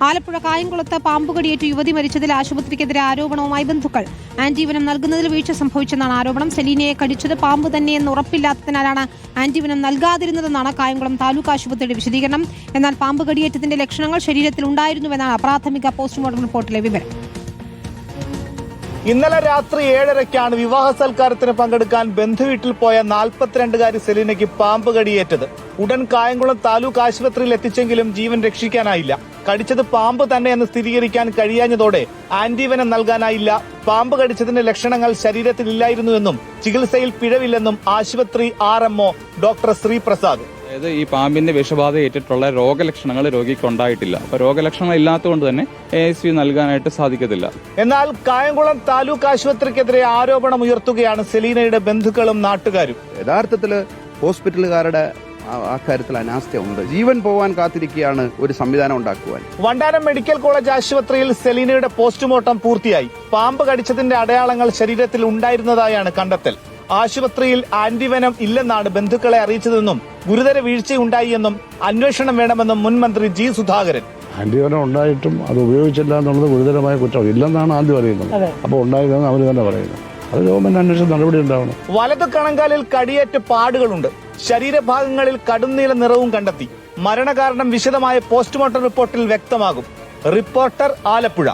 ആലപ്പുഴ കായംകുളത്ത് പാമ്പുകടിയേറ്റ് യുവതി മരിച്ചതിൽ ആശുപത്രിക്കെതിരെ ആരോപണവുമായി ബന്ധുക്കൾ. ആന്റിവനം നൽകുന്നതിൽ വീഴ്ച സംഭവിച്ചെന്നാണ് ആരോപണം. സെലീനയെ കടിച്ചത് പാമ്പ് തന്നെയെന്ന് ഉറപ്പില്ലാത്തതിനാലാണ് ആന്റിവനം നൽകാതിരുന്നതെന്നാണ് കായംകുളം താലൂക്ക് ആശുപത്രിയുടെ വിശദീകരണം. എന്നാൽ പാമ്പ് കടിയേറ്റത്തിന്റെ ലക്ഷണങ്ങൾ ശരീരത്തിൽ ഉണ്ടായിരുന്നുവെന്നാണ് പ്രാഥമിക പോസ്റ്റ്മോർട്ടം റിപ്പോർട്ടിലെ വിവരം. ഇന്നലെ രാത്രി 7:30-ക്കാണ് വിവാഹ സൽക്കാരത്തിന് പങ്കെടുക്കാൻ ബന്ധുവീട്ടിൽ പോയ 42-കാരി സെലീനയ്ക്ക് പാമ്പ് കടിയേറ്റത്. ഉടൻ കായംകുളം താലൂക്ക് ആശുപത്രിയിൽ എത്തിച്ചെങ്കിലും ജീവൻ രക്ഷിക്കാനായില്ല. കടിച്ചത് പാമ്പ് തന്നെയെന്ന് സ്ഥിരീകരിക്കാൻ കഴിയാഞ്ഞതോടെ ആന്റിവനം നൽകാനായില്ല. പാമ്പ് കടിച്ചതിന്റെ ലക്ഷണങ്ങൾ ശരീരത്തിലില്ലായിരുന്നുവെന്നും ചികിത്സയിൽ പിഴവില്ലെന്നും ആശുപത്രി RMO ഡോക്ടർ ശ്രീപ്രസാദ്. അതായത് ഈ പാമ്പിന്റെ വിഷബാധ ഏറ്റിട്ടുള്ള രോഗലക്ഷണങ്ങൾ രോഗിക്ക് ഉണ്ടായിട്ടില്ല. അപ്പൊ രോഗലക്ഷണങ്ങൾ ഇല്ലാത്തതുകൊണ്ട് തന്നെ ASV നൽകാനായിട്ട് സാധിക്കത്തില്ല. എന്നാൽ കായംകുളം താലൂക്ക് ആശുപത്രിക്കെതിരെ ആരോപണം ഉയർത്തുകയാണ് സെലീനയുടെ ബന്ധുക്കളും നാട്ടുകാരും. യഥാർത്ഥത്തില് ഹോസ്പിറ്റലുകാരുടെ അക്കാര്യത്തിൽ അനാസ്ഥയുണ്ട്. ജീവൻ പോവാൻ കാത്തിരിക്കുകയാണ് ഒരു സംവിധാനം ഉണ്ടാക്കുവാൻ. വണ്ടാനം മെഡിക്കൽ കോളേജ് ആശുപത്രിയിൽ സെലീനയുടെ പോസ്റ്റ്മോർട്ടം പൂർത്തിയായി. പാമ്പ് കടിച്ചതിന്റെ അടയാളങ്ങൾ ശരീരത്തിൽ ഉണ്ടായിരുന്നതായാണ് കണ്ടെത്തൽ. ആശുപത്രിയിൽ ആന്റിവനം ഇല്ലെന്നാണ് ബന്ധുക്കളെ അറിയിച്ചതെന്നും ഗുരുതര വീഴ്ചയുണ്ടായി എന്നും അന്വേഷണം വേണമെന്നും മുൻ മന്ത്രി G. സുധാകരൻ. ആന്റിവനം ഉണ്ടായിട്ടും അത് ഉപയോഗിച്ചില്ല എന്നുള്ളത് ഗുരുതരമായ കുറ്റം ഇല്ലെന്നാണ് ആദ്യം അറിയുന്നത്. അപ്പോൾ ഉണ്ടായതെന്ന് അവർ തന്നെ പറയുന്നത്. അത് ഗവൺമെന്റ് അന്വേഷണ നടപടി ഉണ്ടാവണം. വലതു കണങ്കാലിൽ കടിയേറ്റ് പാടുകളുണ്ട്. ശരീരഭാഗങ്ങളിൽ കടുംനീല നിറവും കണ്ടെത്തി. മരണകാരണം വിശദമായ പോസ്റ്റ്മോർട്ടം റിപ്പോർട്ടിൽ വ്യക്തമാകും. റിപ്പോർട്ടർ, ആലപ്പുഴ.